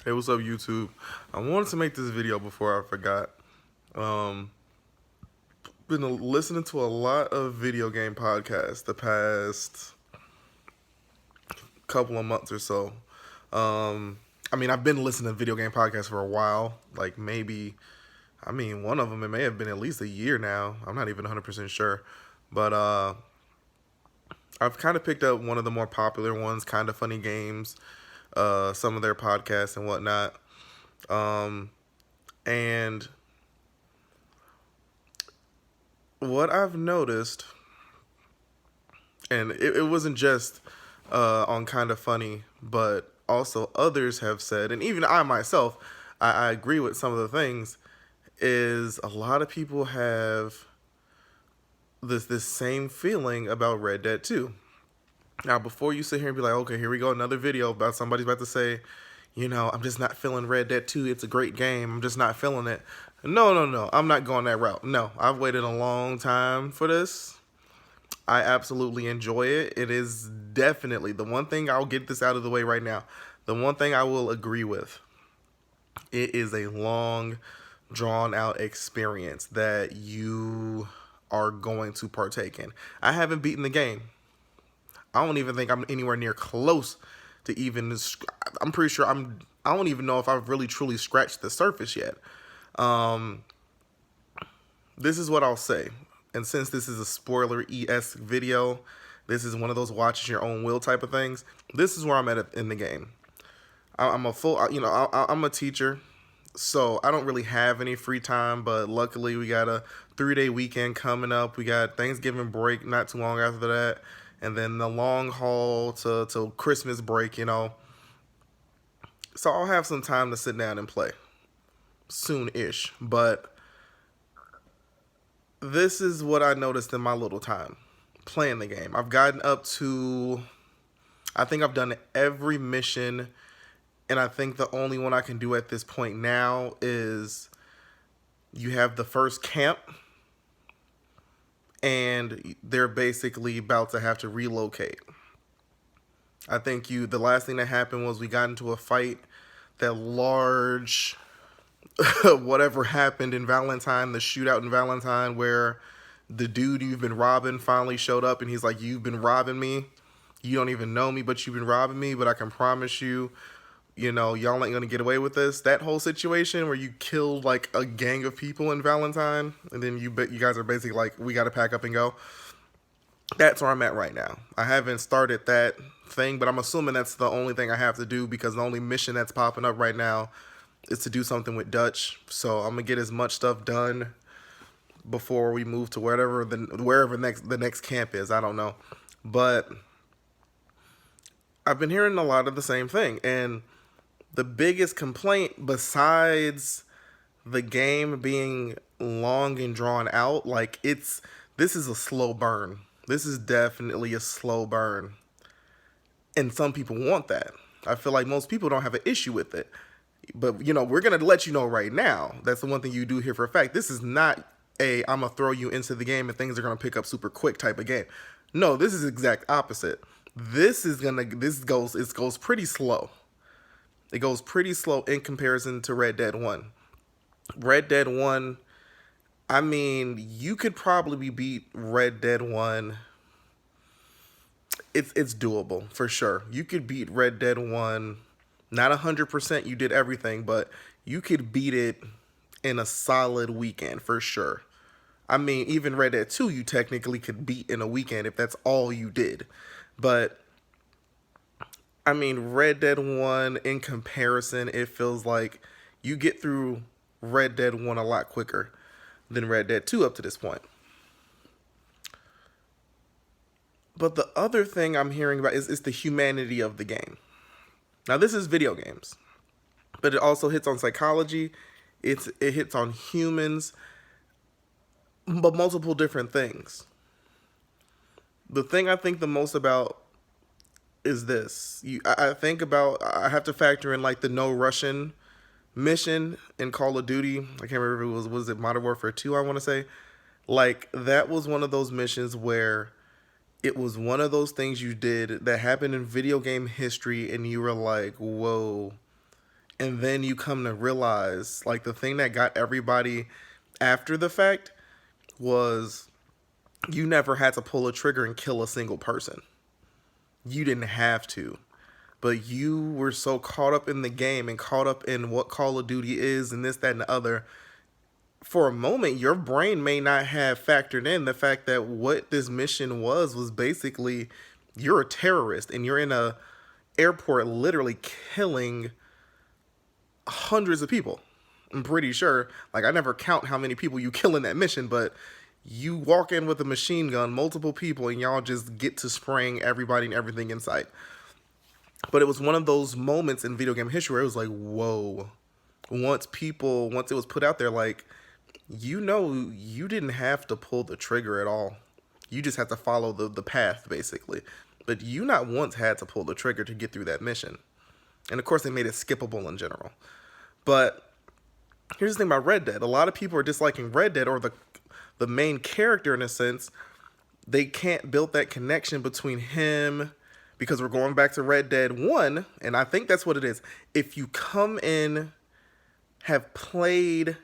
Hey, what's up, YouTube? I wanted to make this video before I forgot. Um, been listening to a lot of video game podcasts the past couple of months or so. Um, I've been listening to video game podcasts for a while. Like maybe, one of them it may have been at least a year now. I'm not even 100% sure, but I've kind of picked up one of the more popular ones, Kind of Funny Games. Some of their podcasts and whatnot. Um, and what I've noticed, and it wasn't just on Kind of Funny, but also others have said, and even I myself, I agree with some of the things, is a lot of people have this same feeling about Red Dead 2. Now, before you sit here and be like, okay, here we go, another video about somebody's about to say, I'm just not feeling Red Dead 2. It's a great game. I'm just not feeling it. No, no, no. I'm not going that route. No, I've waited a long time for this. I absolutely enjoy it. It is definitely the one thing, I'll get this out of the way right now. The one thing I will agree with, it is a long, drawn out experience that you are going to partake in. I haven't beaten the game. I don't even think I'm anywhere near close to even. I'm pretty sure I don't even know if I've really truly scratched the surface yet. Um, this is what I'll say. And since this is a spoiler ES video, this is one of those watch at your own will type of things. This is where I'm at in the game. I'm a full, I'm a teacher, so I don't really have any free time. But luckily, we got a 3-day weekend coming up. We got Thanksgiving break not too long after that, and then the long haul to Christmas break. So I'll have some time to sit down and play soon-ish. But this is what I noticed in my little time playing the game. I've gotten up to, I think I've done every mission, and I think the only one I can do at this point now is you have the first camp, and they're basically about to have to relocate. I think the last thing that happened was we got into a fight, that large whatever happened in Valentine, the shootout in Valentine, where the dude you've been robbing finally showed up, and he's like, you've been robbing me. You don't even know me, but you've been robbing me. But I can promise you, y'all ain't gonna get away with this. That whole situation where you killed like a gang of people in Valentine, and then you guys are basically like, we got to pack up and go. That's where I'm at right now. I haven't started that thing, but I'm assuming that's the only thing I have to do, because the only mission that's popping up right now is to do something with Dutch. So I'm gonna get as much stuff done before we move to wherever the next camp is. I don't know, but I've been hearing a lot of the same thing, and the biggest complaint, besides the game being long and drawn out, like this is a slow burn. This is definitely a slow burn, and some people want that. I feel like most people don't have an issue with it. But we're gonna let you know right now. That's the one thing you do here for a fact. This is not a I'm gonna throw you into the game and things are gonna pick up super quick type of game. No, this is exact opposite. It goes pretty slow. It goes pretty slow in comparison to Red Dead 1. Red Dead 1, you could probably beat Red Dead 1. It's doable for sure. You could beat Red Dead 1, not 100%, you did everything, but you could beat it in a solid weekend for sure. Even Red Dead 2, you technically could beat in a weekend if that's all you did. But Red Dead 1, in comparison, it feels like you get through Red Dead 1 a lot quicker than Red Dead 2 up to this point. But the other thing I'm hearing about is the humanity of the game. Now, this is video games, but it also hits on psychology. It hits on humans, but multiple different things. The thing I think the most about is this. I think about, I have to factor in like the no Russian mission in Call of Duty. I can't remember if was it Modern Warfare 2, I want to say. Like, that was one of those missions where it was one of those things you did that happened in video game history, and you were like, whoa. And then you come to realize, like, the thing that got everybody after the fact was you never had to pull a trigger and kill a single person. You didn't have to. But you were so caught up in the game and caught up in what Call of Duty is and this, that, and the other. For a moment, your brain may not have factored in the fact that what this mission was basically you're a terrorist and you're in a airport literally killing hundreds of people. I'm pretty sure. Like, I never count how many people you kill in that mission, but you walk in with a machine gun, multiple people, and y'all just get to spraying everybody and everything in sight. But it was one of those moments in video game history where it was like, whoa. Once it was put out there, like, you didn't have to pull the trigger at all. You just had to follow the path, basically. But you not once had to pull the trigger to get through that mission. And of course, they made it skippable in general. But here's the thing about Red Dead. A lot of people are disliking Red Dead, or the main character in a sense. They can't build that connection between him, because we're going back to Red Dead 1, and I think that's what it is. If you come in, have played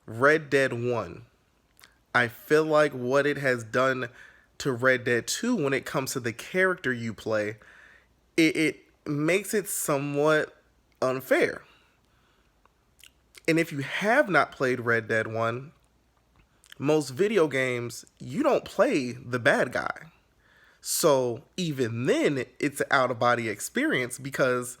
Red Dead 1, I feel like what it has done to Red Dead 2 when it comes to the character you play, it makes it somewhat unfair. And if you have not played Red Dead 1, most video games, you don't play the bad guy. So even then, it's an out-of-body experience, because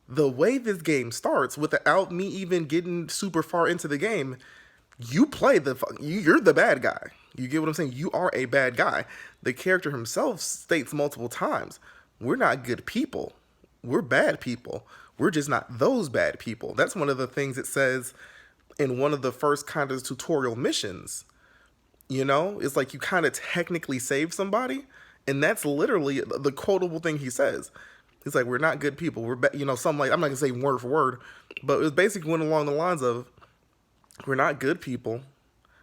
the way this game starts, without me even getting super far into the game, you're the bad guy. You get what I'm saying? You are a bad guy. The character himself states multiple times, we're not good people. We're bad people. We're just not those bad people. That's one of the things it says in one of the first kind of tutorial missions. You know, it's like you kind of technically save somebody, and that's literally the quotable thing he says. He's like, we're not good people. Something like, I'm not gonna say word for word, but it was basically went along the lines of, we're not good people.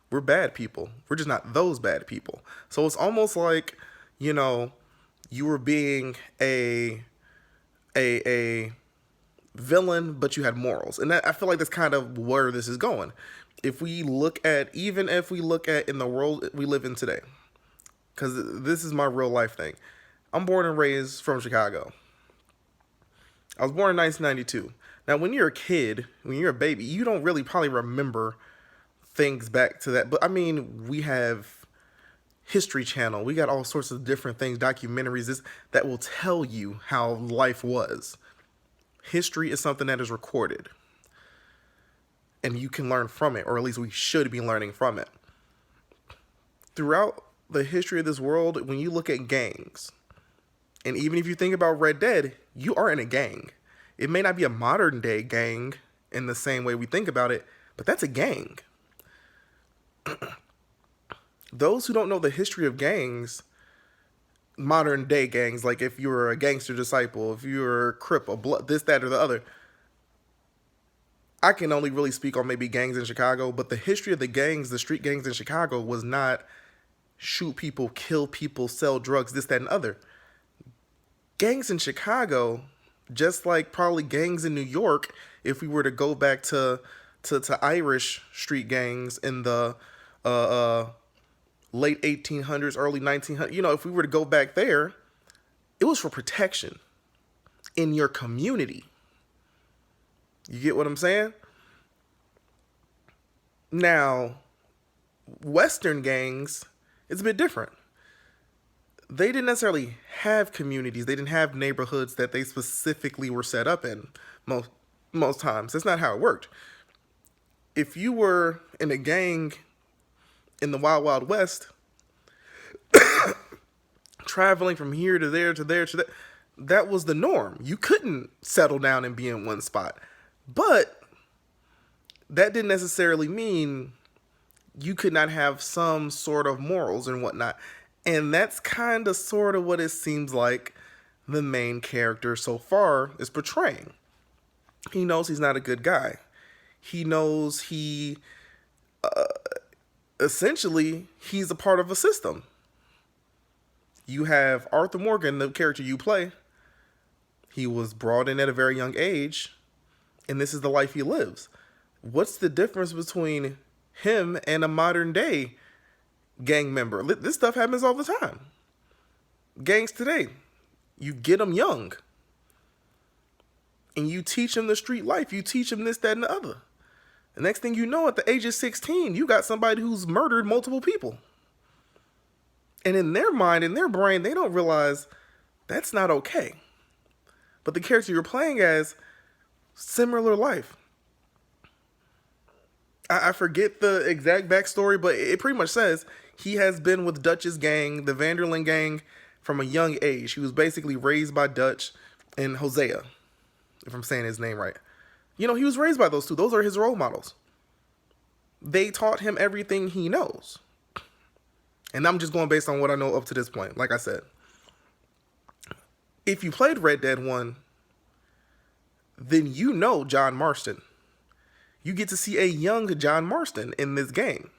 We're bad people. We're just not those bad people. So it's almost like, you were being a villain, but you had morals. And I feel like that's kind of where this is going. If we look at in the world we live in today, because this is my real life thing. I'm born and raised from Chicago. I was born in 1992. Now, when you're a kid, when you're a baby, you don't really probably remember things back to that. But I mean, we have History Channel. We got all sorts of different things, documentaries that will tell you how life was. History is something that is recorded, and you can learn from it, or at least we should be learning from it. Throughout the history of this world, when you look at gangs, and even if you think about Red Dead, you are in a gang. It may not be a modern day gang in the same way we think about it, but that's a gang. Those who don't know the history of gangs, modern day gangs, like if you were a gangster disciple, if you were a Crip, a Blood, this, that, or the other, I can only really speak on maybe gangs in Chicago, but the history of the gangs, the street gangs in Chicago, was not shoot people, kill people, sell drugs, this, that, and other. Gangs in Chicago, just like probably gangs in New York, if we were to go back to Irish street gangs in the late 1800s, early 1900s, if we were to go back there, it was for protection in your community. You get what I'm saying? Now, Western gangs, it's a bit different. They didn't necessarily have communities. They didn't have neighborhoods that they specifically were set up in most times. That's not how it worked. If you were in a gang in the Wild Wild West, traveling from here to there to there to there, that was the norm. You couldn't settle down and be in one spot. But that didn't necessarily mean you could not have some sort of morals and whatnot. And that's kind of sort of what it seems like the main character so far is portraying. He knows he's not a good guy. He knows essentially, he's a part of a system. You have Arthur Morgan, the character you play. He was brought in at a very young age, and this is the life he lives. What's the difference between him and a modern day gang member? This stuff happens all the time. Gangs today, you get them young, and you teach them the street life. You teach them this, that, and the other. The next thing you know, at the age of 16, you got somebody who's murdered multiple people. And in their mind, in their brain, they don't realize that's not okay. But the character you're playing as, similar life. I forget the exact backstory, but it pretty much says he has been with Dutch's gang, the Vanderlyn gang, from a young age. He was basically raised by Dutch and Hosea, if I'm saying his name right. You know, he was raised by those two. Those are his role models. They taught him everything he knows. And I'm just going based on what I know up to this point. Like I said, if you played Red Dead 1, then you know John Marston. You get to see a young John Marston in this game,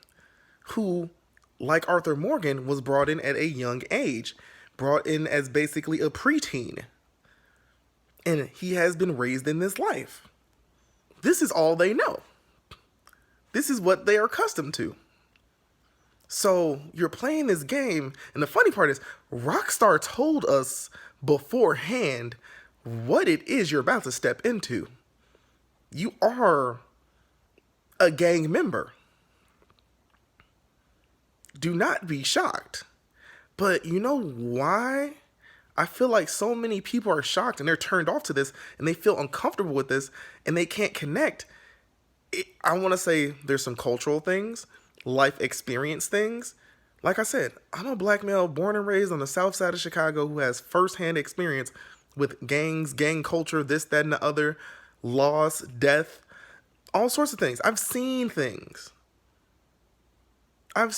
who, like Arthur Morgan, was brought in at a young age, brought in as basically a preteen. And he has been raised in this life. This is all they know. This is what they are accustomed to. So you're playing this game, and the funny part is, Rockstar told us beforehand what it is you're about to step into. You are a gang member. Do not be shocked. But you know why I feel like so many people are shocked and they're turned off to this and they feel uncomfortable with this and they can't connect? I want to say there's some cultural things, life experience things. Like I said, I'm a black male born and raised on the south side of Chicago who has firsthand experience with gangs, gang culture, this, that, and the other, loss, death, all sorts of things. I've seen things. I'm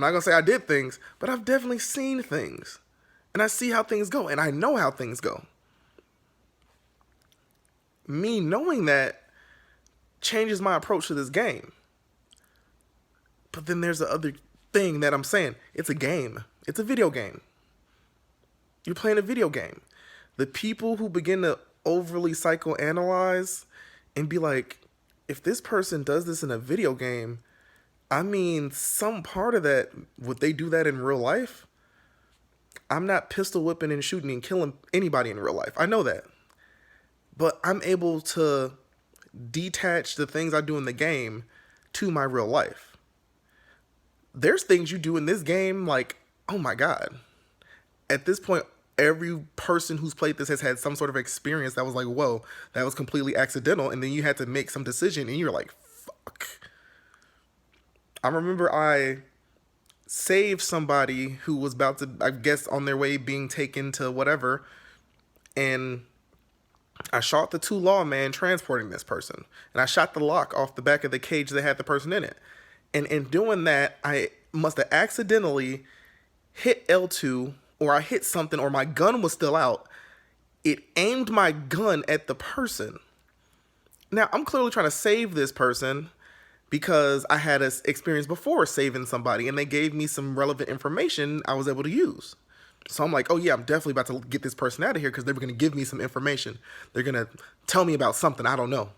not going to say I did things, but I've definitely seen things. And I see how things go, and I know how things go. Me knowing that changes my approach to this game. But then there's the other thing that I'm saying. It's a game. It's a video game. You're playing a video game. The people who begin to overly psychoanalyze and be like, if this person does this in a video game, I mean, some part of that, would they do that in real life? I'm not pistol whipping and shooting and killing anybody in real life. I know that. But I'm able to detach the things I do in the game to my real life. There's things you do in this game like, oh my God. At this point, every person who's played this has had some sort of experience that was like, whoa, that was completely accidental. And then you had to make some decision and you're like, fuck. I remember I saved somebody who was about to, I guess, on their way being taken to whatever. And I shot the two lawmen transporting this person. And I shot the lock off the back of the cage that had the person in it. And in doing that, I must have accidentally hit L2, or I hit something, or my gun was still out. It aimed my gun at the person. Now, I'm clearly trying to save this person because I had an experience before saving somebody, and they gave me some relevant information I was able to use. So I'm like, oh yeah, I'm definitely about to get this person out of here because they were going to give me some information. They're going to tell me about something, I don't know.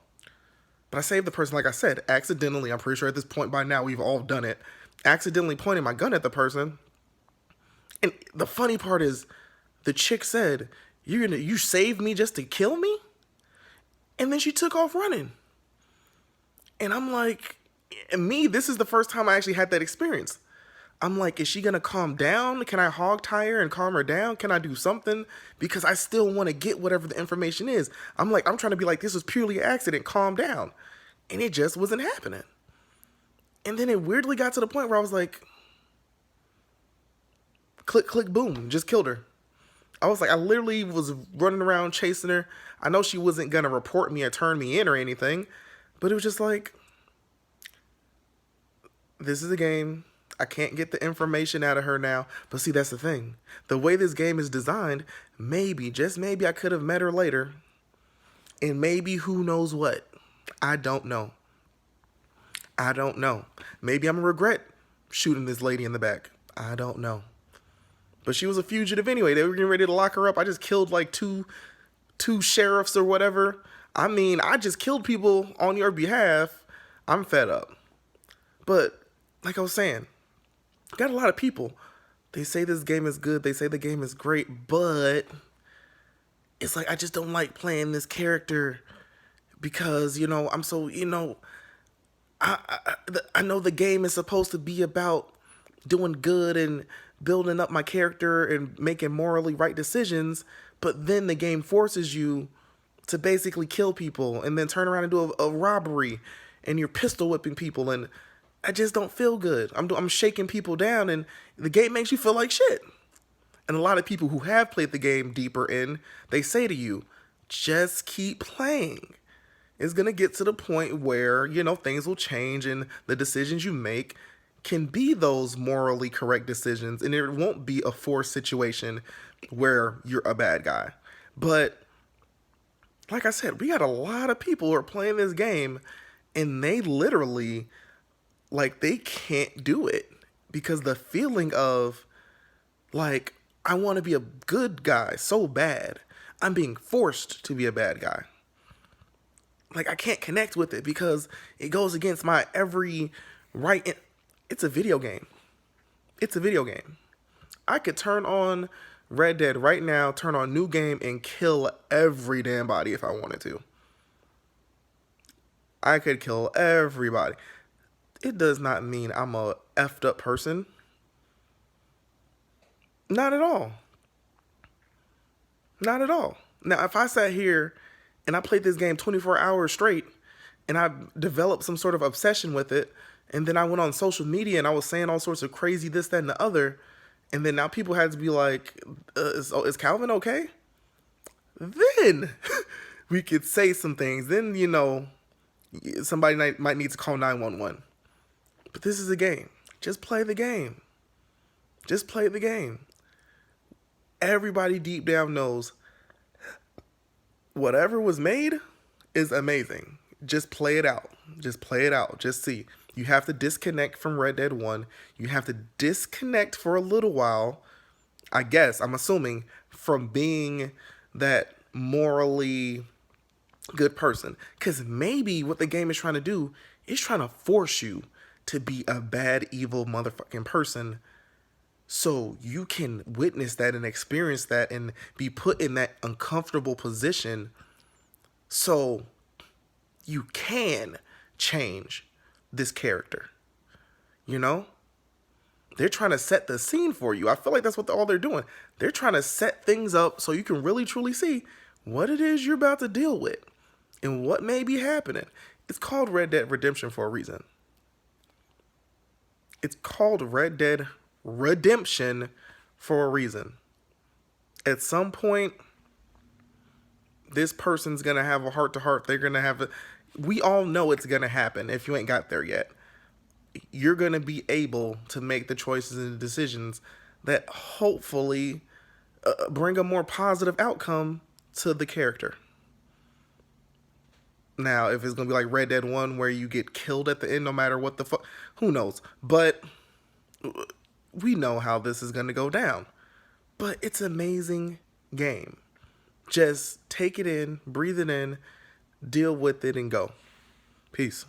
But I saved the person, like I said, accidentally. I'm pretty sure at this point by now we've all done it. Accidentally pointing my gun at the person. And the funny part is, the chick said, you saved me just to kill me? And then she took off running. And I'm like, this is the first time I actually had that experience. I'm like, is she going to calm down? Can I hog tie her and calm her down? Can I do something? Because I still want to get whatever the information is. I'm trying to be like, this was purely an accident. Calm down. And it just wasn't happening. And then it weirdly got to the point where I was like, click, click, boom, just killed her. I literally was running around chasing her. I know she wasn't going to report me or turn me in or anything, but it was just like, this is a game. I can't get the information out of her now. But see, that's the thing. The way this game is designed, maybe, just maybe I could have met her later. And maybe who knows what. I don't know. Maybe I'm going to regret shooting this lady in the back. I don't know. But she was a fugitive anyway. They were getting ready to lock her up. I just killed like two two sheriffs or whatever. I mean, I just killed people on your behalf. I'm fed up. But like I was saying, got a lot of people. They say this game is good. They say the game is great, but it's like I just don't like playing this character because I'm so I know the game is supposed to be about doing good and building up my character and making morally right decisions, but then the game forces you to basically kill people and then turn around and do a robbery and you're pistol whipping people, and I just don't feel good. I'm shaking people down and the game makes you feel like shit. And a lot of people who have played the game deeper in, they say to you, just keep playing. It's going to get to the point where, things will change and the decisions you make can be those morally correct decisions, and it won't be a forced situation where you're a bad guy. But like I said, we got a lot of people who are playing this game and they literally, like, they can't do it because the feeling of, like, I want to be a good guy so bad, I'm being forced to be a bad guy. Like, I can't connect with it because it goes against my every right. It's a video game. It's a video game. I could turn on Red Dead right now, turn on new game, and kill every damn body if I wanted to. I could kill everybody. It does not mean I'm a effed up person. Not at all. Not at all. Now, if I sat here and I played this game 24 hours straight and I developed some sort of obsession with it, and then I went on social media and I was saying all sorts of crazy this, that, and the other, and then now people had to be like, is Calvin okay? Then we could say some things. Then, somebody might need to call 911. But this is a game. Just play the game. Just play the game. Everybody deep down knows whatever was made is amazing. Just play it out. Just play it out. Just see. You have to disconnect from Red Dead 1. You have to disconnect for a little while, I guess, I'm assuming, from being that morally good person. Because maybe what the game is trying to do is trying to force you to be a bad, evil motherfucking person so you can witness that and experience that and be put in that uncomfortable position so you can change this character. They're trying to set the scene for you. I feel like that's what all they're doing. They're trying to set things up so you can really truly see what it is you're about to deal with and what may be happening. It's called Red Dead Redemption for a reason. It's called Red Dead Redemption for a reason. At some point, this person's going to have a heart-to-heart. They're going to have we all know it's going to happen if you ain't got there yet. You're going to be able to make the choices and the decisions that hopefully bring a more positive outcome to the character. Now, if it's going to be like Red Dead 1 where you get killed at the end no matter what the fuck, who knows? But we know how this is going to go down. But it's an amazing game. Just take it in, breathe it in, deal with it, and go. Peace.